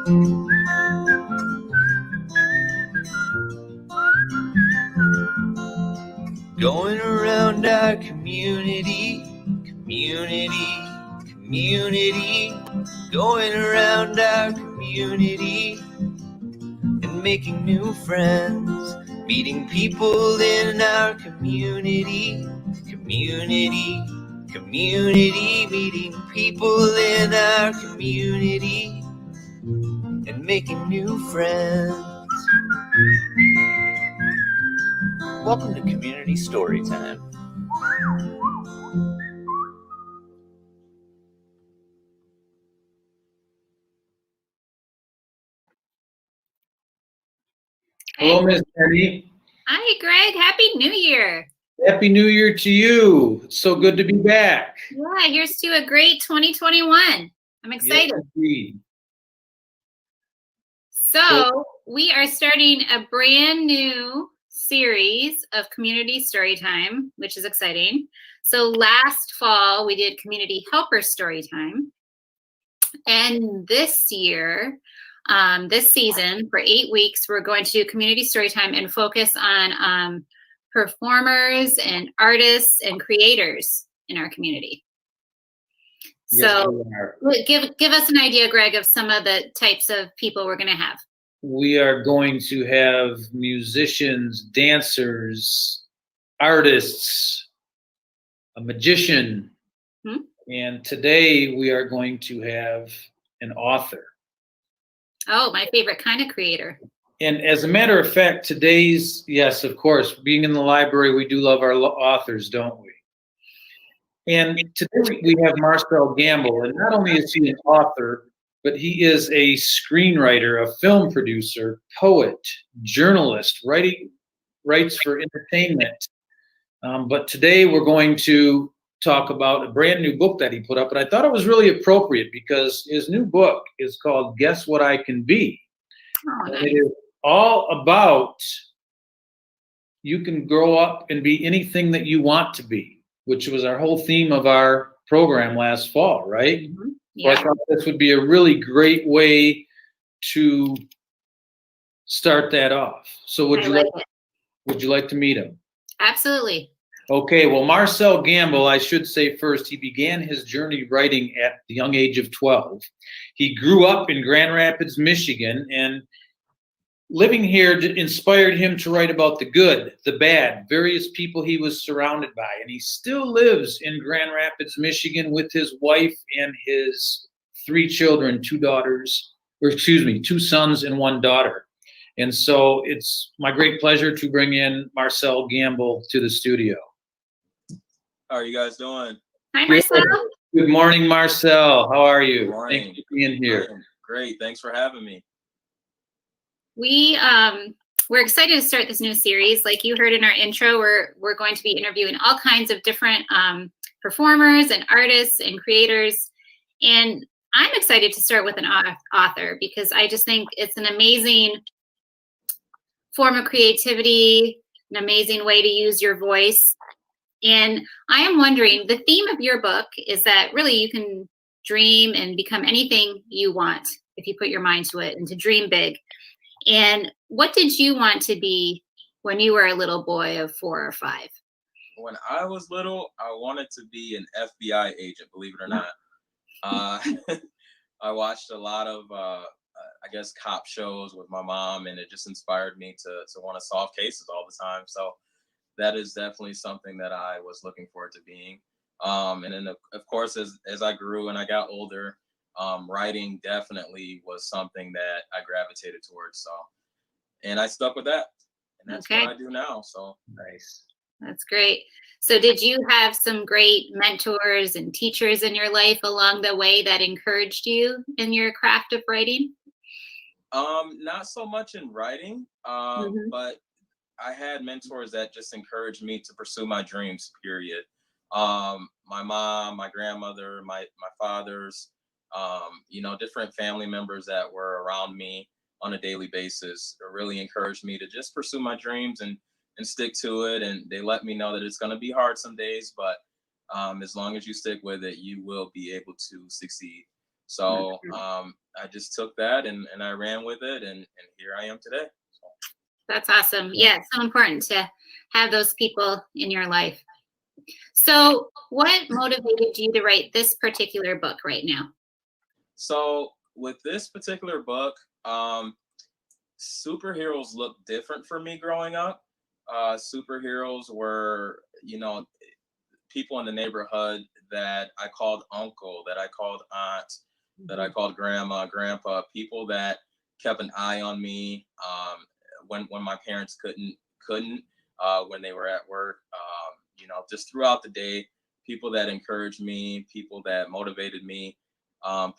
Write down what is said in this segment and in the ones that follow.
Going around our community, community, community. Going around our community and making new friends. Meeting people in our community, community, community. Meeting people in our community and making new friends. Welcome to Community Storytime. Hello, Miss Penny. Hi, Greg. Happy New Year. Happy New Year to you. It's so good to be back. Yeah, here's to a great 2021. I'm excited. Yes, indeed. So we are starting a brand new series of Community Storytime, which is exciting. So last fall, we did Community Helper Storytime. And this year, this season, for 8 weeks, we're going to do Community Storytime and focus on performers and artists and creators in our community. So give us an idea, Greg, of some of the types of people we're going to have. We are going to have musicians, dancers, artists, a magician, and today we are going to have an author. Oh, my favorite kind of creator. And as a matter of fact, today's, yes, of course, being in the library, we do love our authors, don't we? And today we have Marcel Gamble, and not only is he an author, but he is a screenwriter, a film producer, poet, journalist, writes for entertainment. But today we're going to talk about a brand new book that he put up, and I thought it was really appropriate because his new book is called Guess What I Can Be. Oh, nice. And it is all about you can grow up and be anything that you want to be, which was our whole theme of our program last fall, right? Mm-hmm. Yeah. So I thought this would be a really great way to start that off. So would you like to meet him? Absolutely. Okay, well, Marcel Gamble, I should say first, he began his journey writing at the young age of 12. He grew up in Grand Rapids, Michigan, and living here inspired him to write about the good, the bad, various people he was surrounded by. And he still lives in Grand Rapids, Michigan with his wife and his 3 children, 2 sons and 1 daughter. And so it's my great pleasure to bring in Marcel Gamble to the studio. How are you guys doing? Hi, Marcel. Good morning, Marcel. How are you? Good morning. Thank you for being here. Great. Thanks for having me. We're excited to start this new series. Like you heard in our intro, we're going to be interviewing all kinds of different performers and artists and creators. And I'm excited to start with an author because I just think it's an amazing form of creativity, an amazing way to use your voice. And I am wondering, the theme of your book is that really you can dream and become anything you want if you put your mind to it and to dream big. And what did you want to be when you were a little boy of 4 or 5? When I was little, I wanted to be an FBI agent, believe it or not. I watched a lot of, I guess, cop shows with my mom, and it just inspired me to want to solve cases all the time. So that is definitely something that I was looking forward to being. And then, of course, as I grew and I got older, writing definitely was something that I gravitated towards. So, and I stuck with that, and that's what I do now. So nice. That's great. So did you have some great mentors and teachers in your life along the way that encouraged you in your craft of writing? Not so much in writing, but I had mentors that just encouraged me to pursue my dreams, period. My mom, my grandmother, my fathers, different family members that were around me on a daily basis really encouraged me to just pursue my dreams and stick to it. And they let me know that it's going to be hard some days, but as long as you stick with it, you will be able to succeed. So I just took that and I ran with it, and here I am today. So. That's awesome. Yeah, it's so important to have those people in your life. So what motivated you to write this particular book right now? So with this particular book, superheroes looked different for me growing up. Superheroes were, you know, people in the neighborhood that I called uncle, that I called aunt, that I called grandma, grandpa, people that kept an eye on me when my parents couldn't when they were at work. You know, just throughout the day, people that encouraged me, people that motivated me,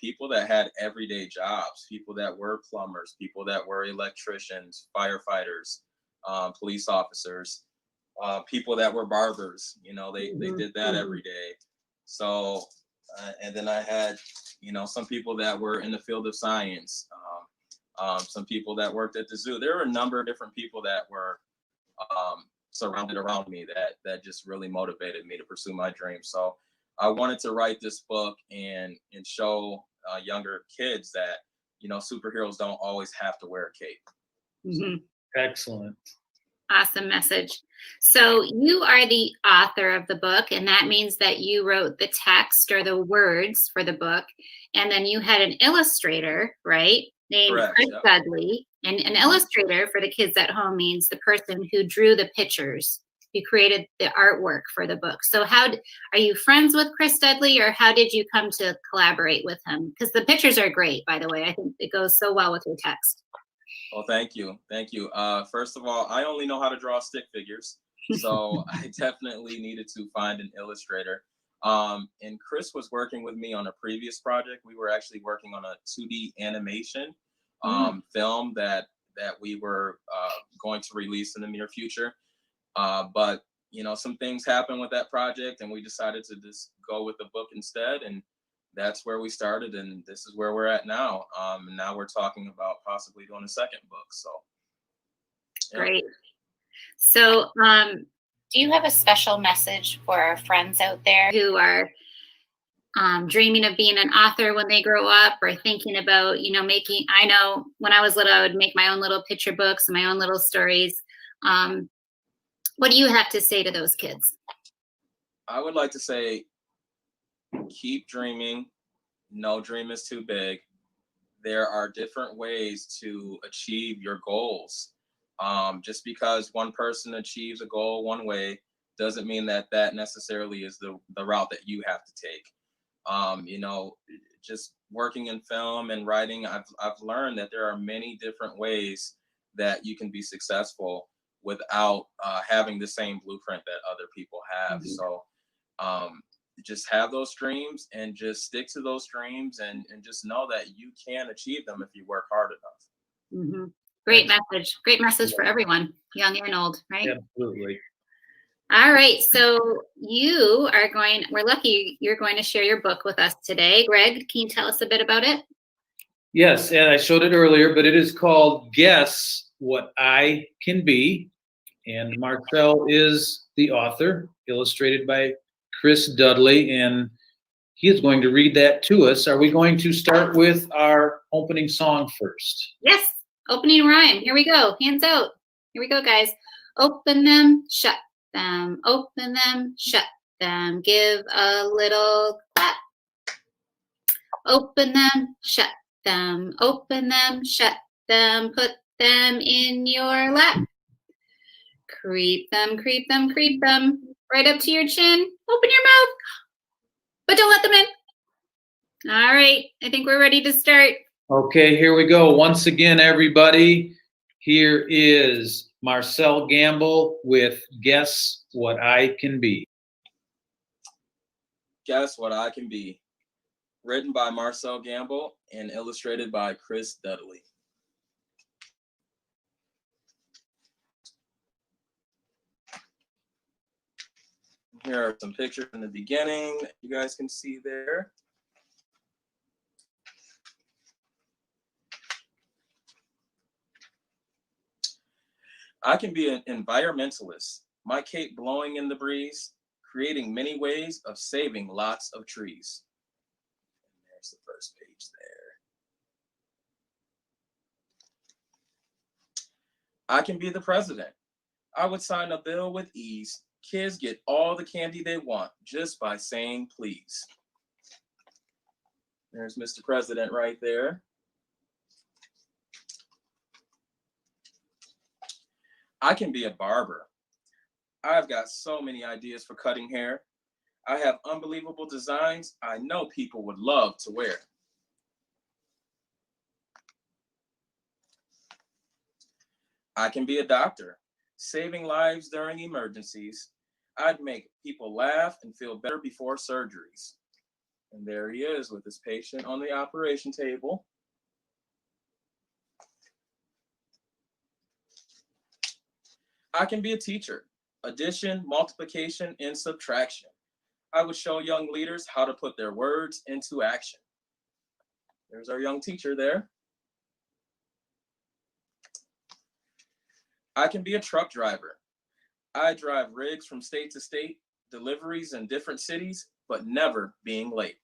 people that had everyday jobs, people that were plumbers, people that were electricians, firefighters, police officers, people that were barbers. You know, they did that every day. So, and then I had, you know, some people that were in the field of science, some people that worked at the zoo. There were a number of different people that were surrounded around me that just really motivated me to pursue my dreams. So I wanted to write this book and show younger kids that, you know, superheroes don't always have to wear a cape. Mm-hmm. Excellent. Awesome message. So you are the author of the book, and that means that you wrote the text or the words for the book, and then you had an illustrator, right, named Correct, Chris yep. Dudley. And an illustrator, for the kids at home, means the person who drew the pictures, who created the artwork for the book. So are you friends with Chris Dudley, or how did you come to collaborate with him? Because the pictures are great, by the way. I think it goes so well with your text. Well, thank you. Thank you. First of all, I only know how to draw stick figures, so I definitely needed to find an illustrator. And Chris was working with me on a previous project. We were actually working on a 2D animation film that we were going to release in the near future. But, you know, some things happened with that project, and we decided to just go with the book instead. And that's where we started, and this is where we're at now. Now we're talking about possibly doing a second book. So, yeah. Great. So, do you have a special message for our friends out there who are dreaming of being an author when they grow up, or thinking about, you know, I know when I was little, I would make my own little picture books and my own little stories. What do you have to say to those kids? I would like to say, keep dreaming. No dream is too big. There are different ways to achieve your goals. Just because one person achieves a goal one way doesn't mean that necessarily is the route that you have to take. You know, just working in film and writing, I've learned that there are many different ways that you can be successful without having the same blueprint that other people have. So just have those dreams and just stick to those dreams, and just know that you can achieve them if you work hard enough. Great message. Great message for everyone, young and old, right? Absolutely. All right. So we're lucky you're going to share your book with us today. Greg, can you tell us a bit about it? Yes, and I showed it earlier, but it is called Guess What I Can Be. And Marcel is the author, illustrated by Chris Dudley, and he is going to read that to us. Are we going to start with our opening song first? Yes, opening rhyme. Here we go. Hands out. Here we go, guys. Open them, shut them. Open them, shut them. Give a little clap. Open them, shut them. Open them, shut them. Put them in your lap. Creep them, creep them, creep them. Right up to your chin. Open your mouth, but don't let them in. All right, I think we're ready to start. Okay, here we go. Once again, everybody, here is Marcel Gamble with Guess What I Can Be. Guess What I Can Be. Written by Marcel Gamble and illustrated by Chris Dudley. Here are some pictures in the beginning that you guys can see there. I can be an environmentalist, my cape blowing in the breeze, creating many ways of saving lots of trees. And there's the first first page there. I can be the president. I would sign a bill with ease. Kids get all the candy they want just by saying please. There's Mr. President right there. I can be a barber. I've got so many ideas for cutting hair. I have unbelievable designs I know people would love to wear. I can be a doctor, saving lives during emergencies. I'd make people laugh and feel better before surgeries. And there he is with his patient on the operation table. I can be a teacher, addition, multiplication, and subtraction. I would show young leaders how to put their words into action. There's our young teacher there. I can be a truck driver. I drive rigs from state to state, deliveries in different cities, but never being late.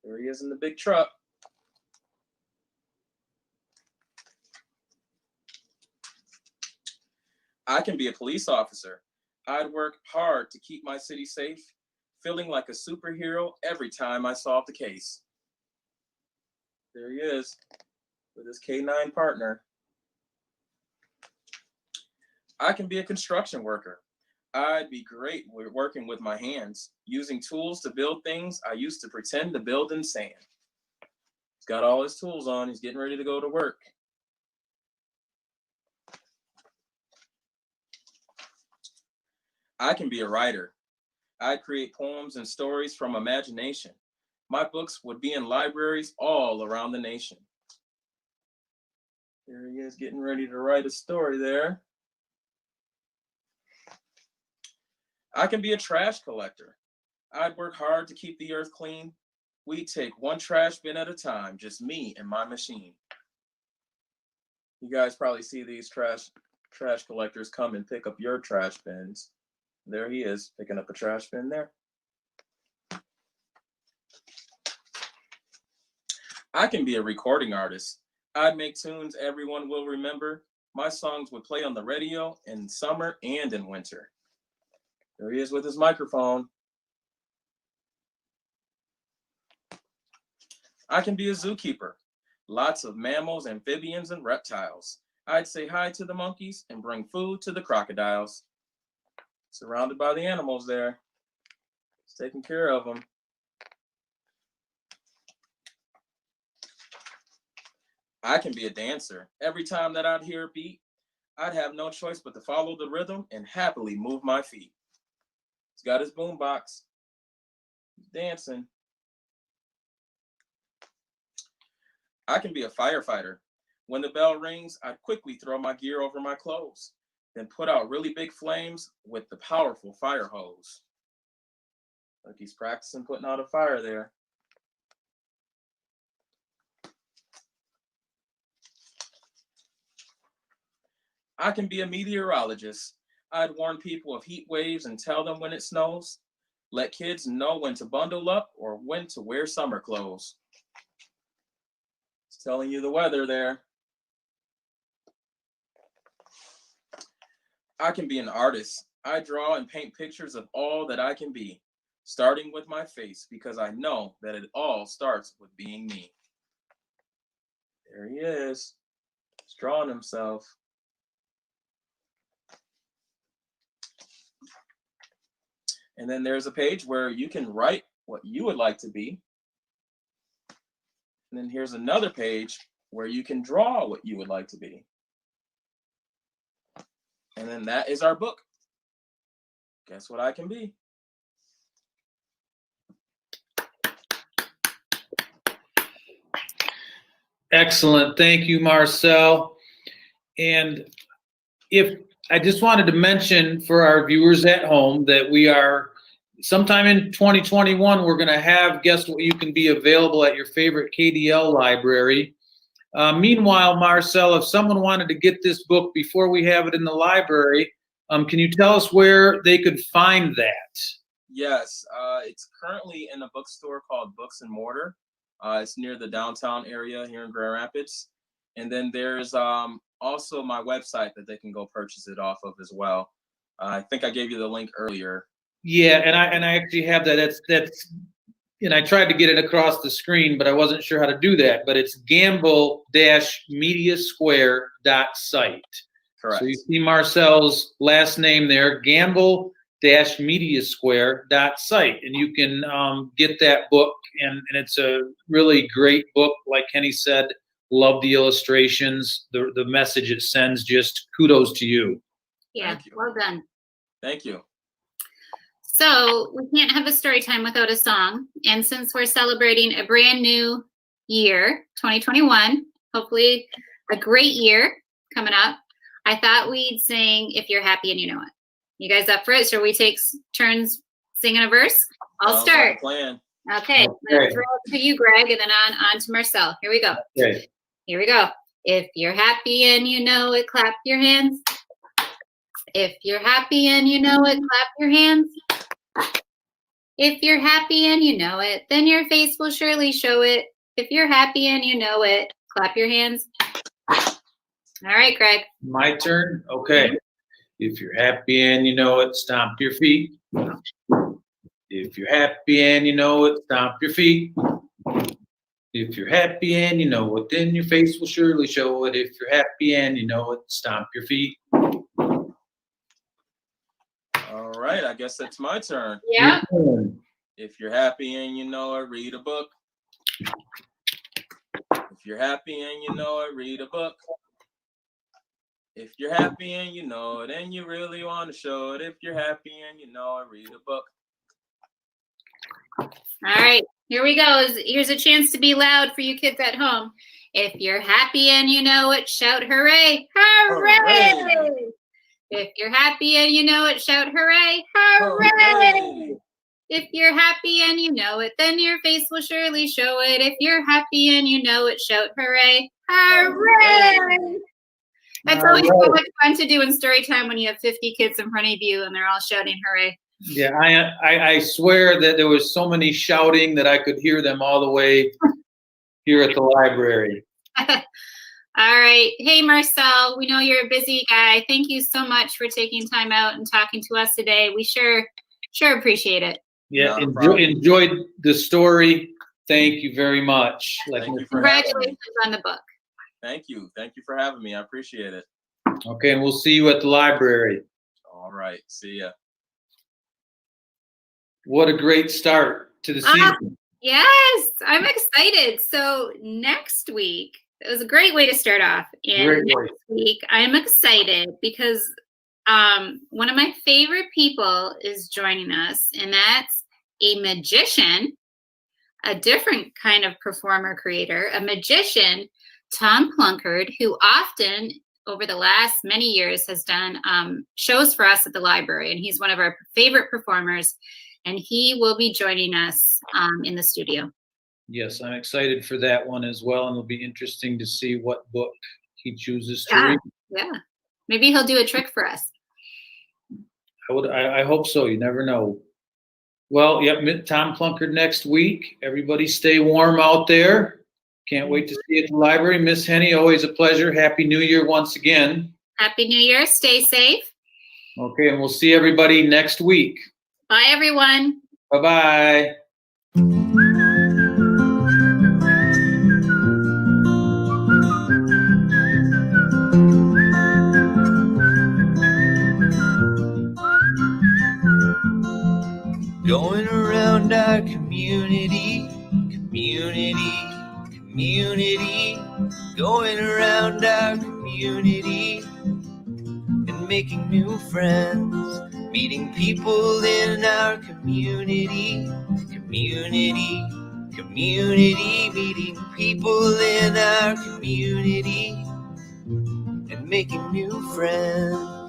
There he is in the big truck. I can be a police officer. I'd work hard to keep my city safe, feeling like a superhero every time I solved the case. There he is with his K9 partner. I can be a construction worker. I'd be great working with my hands, using tools to build things I used to pretend to build in sand. He's got all his tools on. He's getting ready to go to work. I can be a writer. I'd create poems and stories from imagination. My books would be in libraries all around the nation. There he is getting ready to write a story there. I can be a trash collector. I'd work hard to keep the earth clean. We'd take one trash bin at a time, just me and my machine. You guys probably see these trash collectors come and pick up your trash bins. There he is, picking up a trash bin there. I can be a recording artist. I'd make tunes everyone will remember. My songs would play on the radio in summer and in winter. There he is with his microphone. I can be a zookeeper. Lots of mammals, amphibians, and reptiles. I'd say hi to the monkeys and bring food to the crocodiles. Surrounded by the animals there. He's taking care of them. I can be a dancer. Every time that I'd hear a beat, I'd have no choice but to follow the rhythm and happily move my feet. He's got his boombox. He's dancing. I can be a firefighter. When the bell rings, I'd quickly throw my gear over my clothes, then put out really big flames with the powerful fire hose. Like he's practicing putting out a fire there. I can be a meteorologist. I'd warn people of heat waves and tell them when it snows. Let kids know when to bundle up or when to wear summer clothes. It's telling you the weather there. I can be an artist. I draw and paint pictures of all that I can be, starting with my face, because I know that it all starts with being me. There he is. He's drawing himself. And then there's a page where you can write what you would like to be. And then here's another page where you can draw what you would like to be. And then that is our book. Guess what I can be? Excellent. Thank you, Marcel. And I just wanted to mention for our viewers at home that we are sometime in 2021, we're going to have Guess What You Can Be available at your favorite KDL library. Meanwhile, Marcel, if someone wanted to get this book before we have it in the library, can you tell us where they could find that? Yes, it's currently in a bookstore called Books and Mortar. It's near the downtown area here in Grand Rapids. And then there's also my website that they can go purchase it off of as well. I think I gave you the link earlier. Yeah, and I actually have that. That's and I tried to get it across the screen, but I wasn't sure how to do that. But it's gamble-mediasquare.site. Correct. So you see Marcel's last name there, gamble-mediasquare.site, and you can get that book. And it's a really great book. Like Kenny said, love the illustrations, the message it sends. Just kudos to you. Yeah, well done. Thank you. So we can't have a story time without a song. And since we're celebrating a brand new year, 2021, hopefully a great year coming up, I thought we'd sing If You're Happy and You Know It. You guys up for it? Shall we take turns singing a verse? I'll start. Plan. Okay. Throw it to you, Greg, and then on to Marcel. Here we go. Okay. Here we go. If you're happy and you know it, clap your hands. If you're happy and you know it, clap your hands. If you're happy and you know it, then your face will surely show it. If you're happy and you know it, clap your hands. All right, Greg. My turn? Okay. If you're happy and you know it, stomp your feet. If you're happy and you know it, stomp your feet. If you're happy and you know it, then your face will surely show it. If you're happy and you know it, stomp your feet. All right, I guess it's my turn. Yeah. If you're happy and you know it, read a book. If you're happy and you know it, read a book. If you're happy and you know it, and you really want to show it. If you're happy and you know it, read a book. All right, here we go. Here's a chance to be loud for you kids at home. If you're happy and you know it, shout hooray. Hooray! Hooray! If you're happy and you know it, shout hooray. Hooray! Hooray! If you're happy and you know it, then your face will surely show it. If you're happy and you know it, shout hooray. Hooray! That's always so much fun to do in story time when you have 50 kids in front of you and they're all shouting hooray. Yeah, I swear that there was so many shouting that I could hear them all the way here at the library. All right. Hey, Marcel, we know you're a busy guy. Thank you so much for taking time out and talking to us today. We sure appreciate it. Yeah, enjoyed the story. Thank you very much. Congratulations on the book. Thank you. Thank you for having me. I appreciate it. Okay, and we'll see you at the library. All right. See ya. What a great start to the season. Yes, I'm excited. So next week, it was a great way to start off. And next week, I'm excited because one of my favorite people is joining us, and that's a magician, a different kind of performer creator, a magician, Tom Plunkard, who often over the last many years has done shows for us at the library, and he's one of our favorite performers, and he will be joining us in the studio. Yes, I'm excited for that one as well, and it'll be interesting to see what book he chooses to read. Yeah, maybe he'll do a trick for us. I hope so. You never know. Well, yep, Tom Plunkard next week. Everybody stay warm out there. Can't wait to see you at the library. Miss Henny, always a pleasure. Happy New Year once again. Happy New Year. Stay safe. Okay, and we'll see everybody next week. Bye, everyone. Bye-bye. Going around our community, going around our community and making new friends, meeting people in our community, meeting people in our community and making new friends.